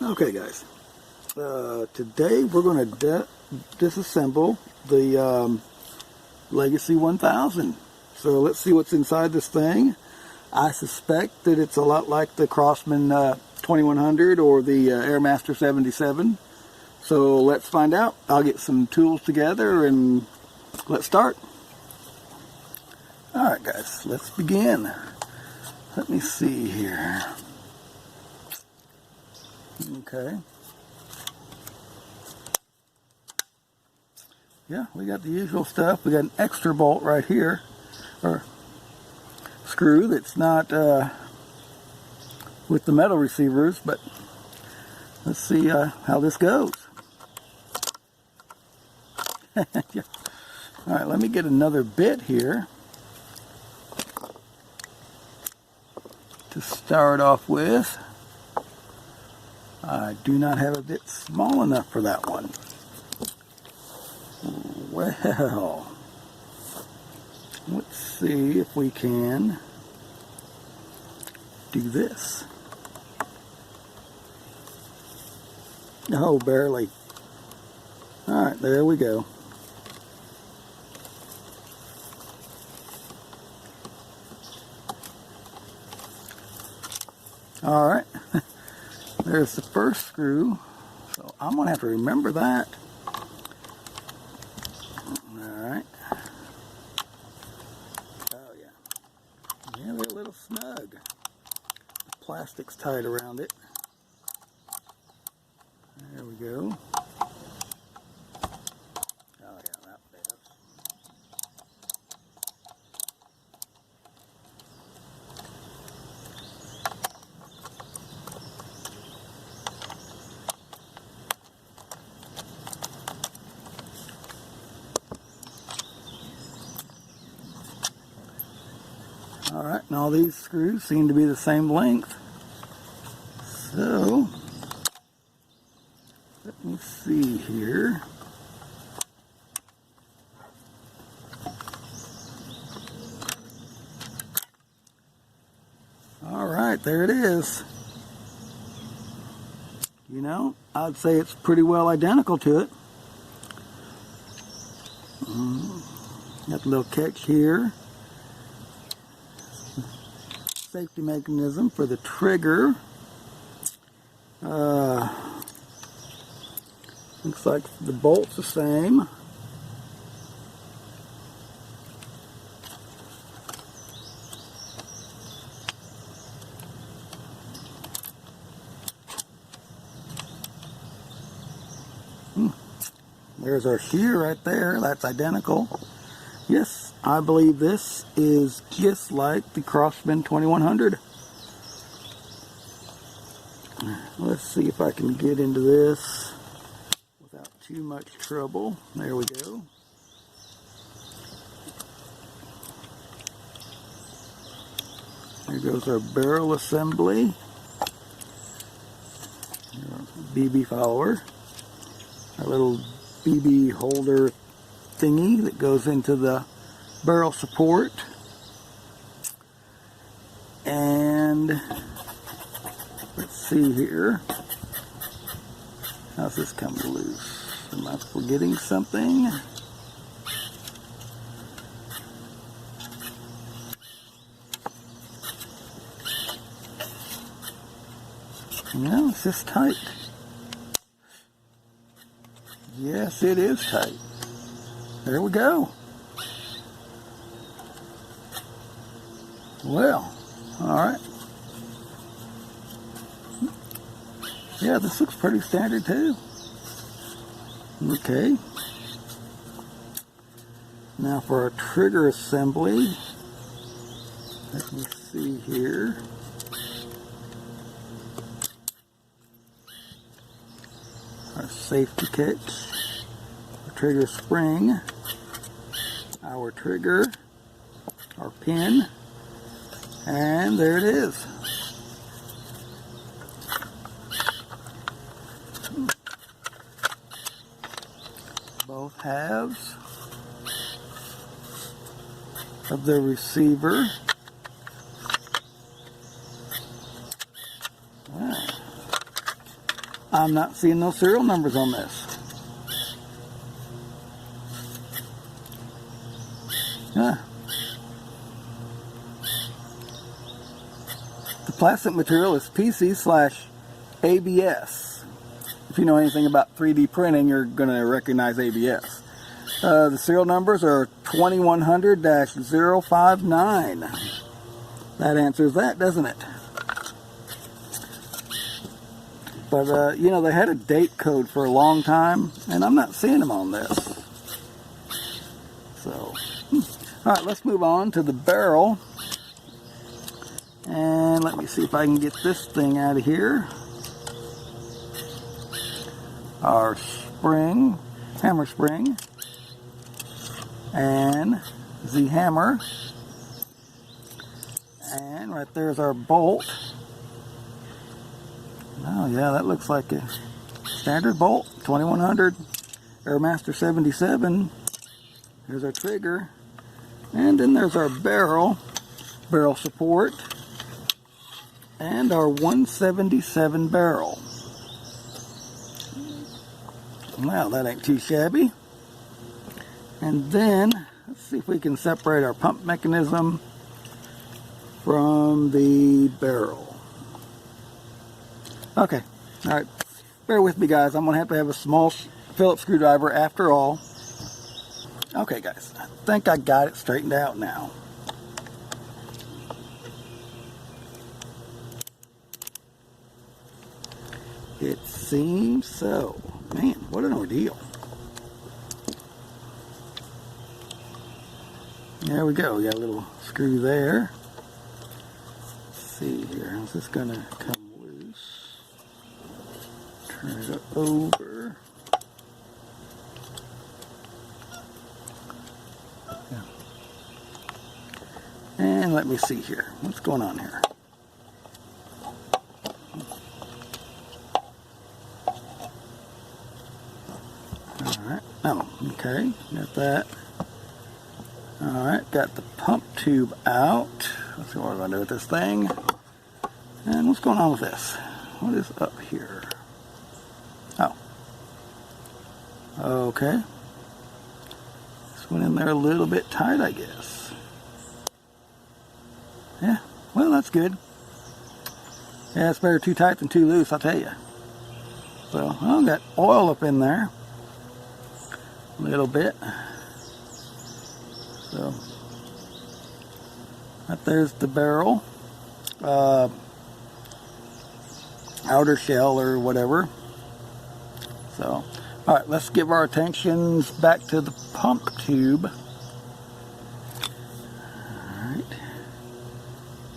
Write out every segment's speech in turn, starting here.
Okay guys, today we're going to disassemble the Legacy 1000. So let's see what's inside this thing. I suspect that it's a lot like the Crosman 2100 or the Airmaster 77. So let's find out. I'll get some tools together and let's start. Alright guys, let's begin. Let me see here. Okay. Yeah, we got the usual stuff. We got an extra bolt right here, or screw that's not with the metal receivers, but let's see how this goes. Yeah. Alright, let me get another bit here to start off with. I do not have a bit small enough for that one. Well, let's see if we can do this. Oh, barely. Alright, there we go. Alright. There's the first screw, so I'm going to have to remember that. Alright. Oh yeah. Yeah, they're a little snug. The plastic's tied around it. There we go. Oh yeah, that fits. Alright, and all these screws seem to be the same length. So, let me see here. Alright, there it is. You know, I'd say it's pretty well identical to it. Got a little catch here. Safety mechanism for the trigger. Looks like the bolt's the same. There's our shear right there. That's identical. Yes, I believe this is just like the Crosman 2100. Let's see if I can get into this without too much trouble. There we go. There goes our barrel assembly. Our BB follower. Our little BB holder thingy that goes into the barrel support. And let's see here. How's this coming loose? Am I forgetting something? No, it's just tight. Yes, it is tight. There we go. Well, alright. Yeah, this looks pretty standard too. Okay. Now for our trigger assembly. Let me see here. Our safety catch. Our trigger spring. Our trigger. Our pin. And there it is. Both halves of the receiver. I'm not seeing no serial numbers on this. Yeah. The plastic material is PC/ABS. If you know anything about 3D printing, you're going to recognize ABS. The serial numbers are 2100-059. That answers that, doesn't it? But, you know, they had a date code for a long time, and I'm not seeing them on this. So, alright, let's move on to the barrel. And let me see if I can get this thing out of here. Our spring, hammer spring, and the hammer. And right there's our bolt. Oh yeah, that looks like a standard bolt, 2100, Airmaster 77. There's our trigger. And then there's our barrel support, and our 177 barrel. Well, that ain't too shabby. And then, let's see if we can separate our pump mechanism from the barrel. Okay, alright, bear with me guys, I'm going to have a small Phillips screwdriver after all. Okay guys, I think I got it straightened out now. It seems so. Man, what an ordeal. There we go, we got a little screw there. Let's see here, how's this going to come loose? Turn it over. Yeah. And let me see here, what's going on here? Alright, oh, okay, got that. Alright, got the pump tube out. Let's see what we're going to do with this thing. And what's going on with this? What is up here? Oh. Okay. This went in there a little bit tight, I guess. Yeah, well, that's good. Yeah, it's better too tight than too loose, I'll tell you. So, I've got oil up in there. A little bit. So, right there's the barrel. Outer shell or whatever. So, alright, let's give our attentions back to the pump tube. Alright.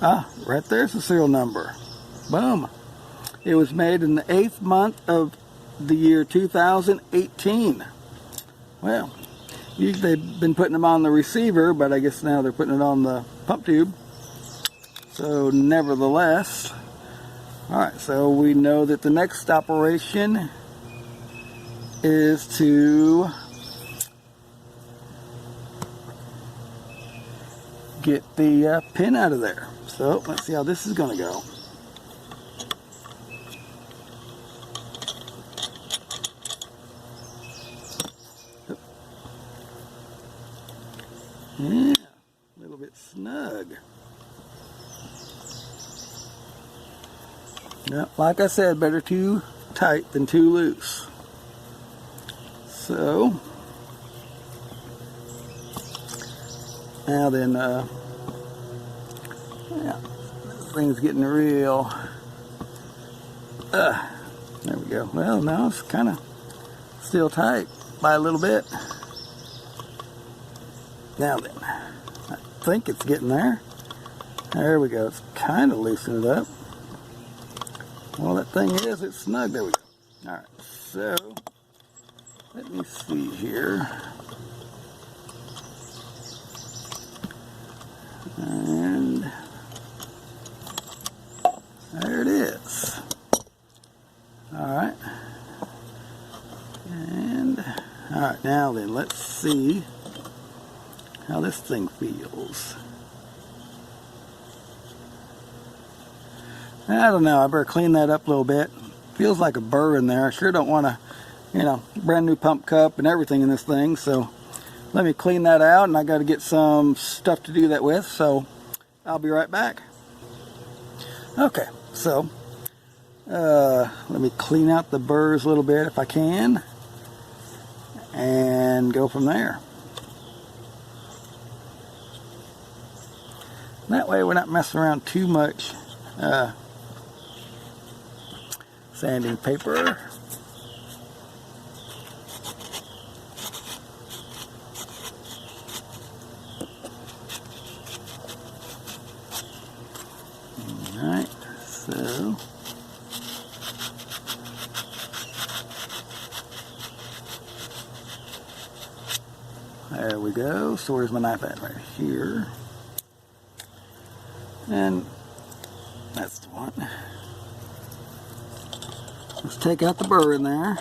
Ah, right there's the serial number. Boom. It was made in the 8th month of the year 2018. Well, usually they've been putting them on the receiver, but I guess now they're putting it on the pump tube. So, nevertheless, alright, so we know that the next operation is to get the pin out of there. So, let's see how this is going to go. Yeah, a little bit snug. Yeah, like I said, better too tight than too loose. So, now then, yeah, this thing's getting real. There we go. Well, now it's kind of still tight by a little bit. Now then, I think it's getting there. There we go. It's kind of loosening it up. Well, that thing is, it's snug. There we go. Alright, so, let me see here. And there it is. Alright. And, alright, now then, let's see how this thing feels. I don't know, I better clean that up a little bit. feels like a burr in there. I sure don't want to, you know, brand new pump cup and everything in this thing. So let me clean that out, and I got to get some stuff to do that with. So I'll be right back. Okay, so let me clean out the burrs a little bit if I can, and go from there. That way we're not messing around too much. Sanding paper. Alright, so there we go. So where's my knife at? Right here. And that's the one. Let's take out the burr in there.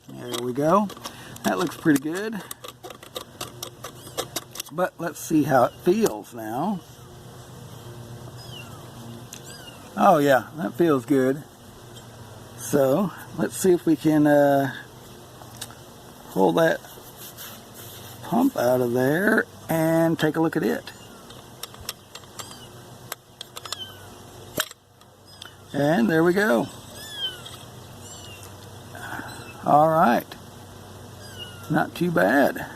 There we go. That looks pretty good. But let's see how it feels now. Oh yeah, that feels good. So let's see if we can pull that pump out of there and take a look at it. And there we go. All right, not too bad.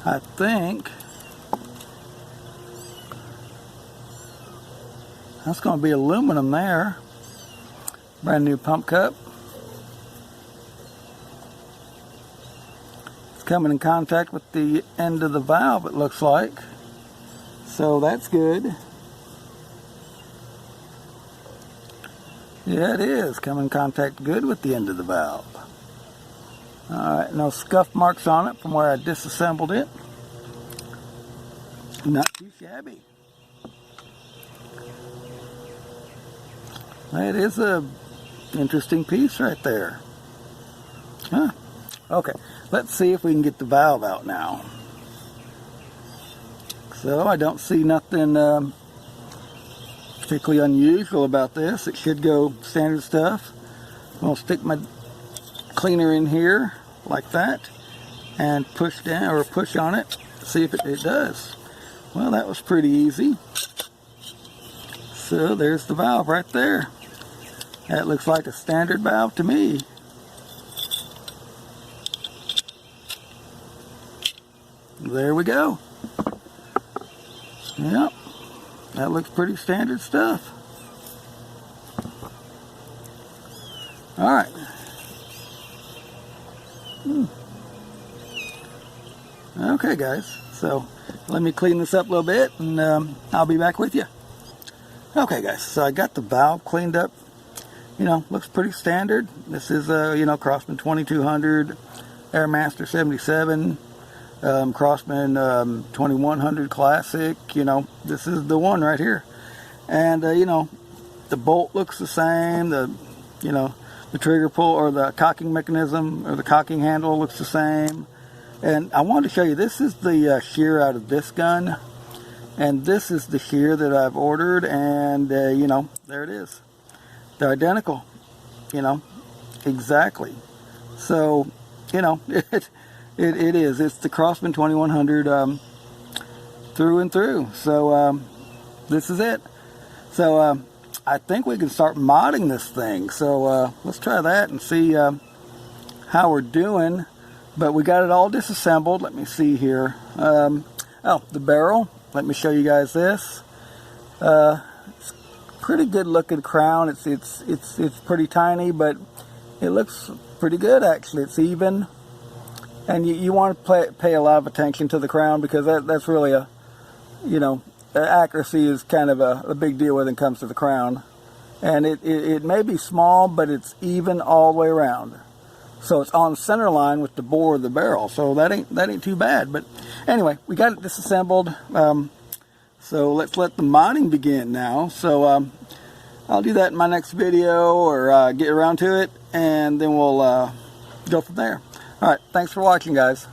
I think that's going to be aluminum there. Brand new pump cup. It's coming in contact with the end of the valve, it looks like. So that's good. Yeah, it is coming in contact good with the end of the valve. Alright, no scuff marks on it from where I disassembled it. Not too shabby. That is a interesting piece right there. Huh. Okay, let's see if we can get the valve out now. So I don't see nothing particularly unusual about this. It should go standard stuff. I'm going to stick my cleaner in here like that and push down or push on it, see if it does. Well, that was pretty easy. So there's the valve right there. That looks like a standard valve to me. There we go. Yep, that looks pretty standard stuff. All right. Okay guys, so let me clean this up a little bit, and I'll be back with you. Okay guys, so I got the valve cleaned up. You know, looks pretty standard. This is you know, Crosman 2200, Airmaster 77, Crosman 2100 Classic. You know, this is the one right here. And you know, the bolt looks the same. You know, the trigger pull or the cocking mechanism or the cocking handle looks the same. And I wanted to show you, this is the shear out of this gun, and this is the shear that I've ordered, and you know, there it is. They're identical, you know, exactly. So, you know, it is. It's the Crosman 2100 through and through. So this is it. So I think we can start modding this thing. So let's try that and see how we're doing. But we got it all disassembled. Let me see here. Oh, the barrel. Let me show you guys this. It's pretty good looking crown. It's pretty tiny, but it looks pretty good actually. It's even, and you want to pay a lot of attention to the crown, because that's really a, you know, accuracy is kind of a big deal when it comes to the crown. And it may be small, but it's even all the way around. So it's on center line with the bore of the barrel. So that ain't too bad. But anyway, we got it disassembled. So let's let the modding begin now. So I'll do that in my next video, or get around to it, and then we'll go from there. Alright, thanks for watching, guys.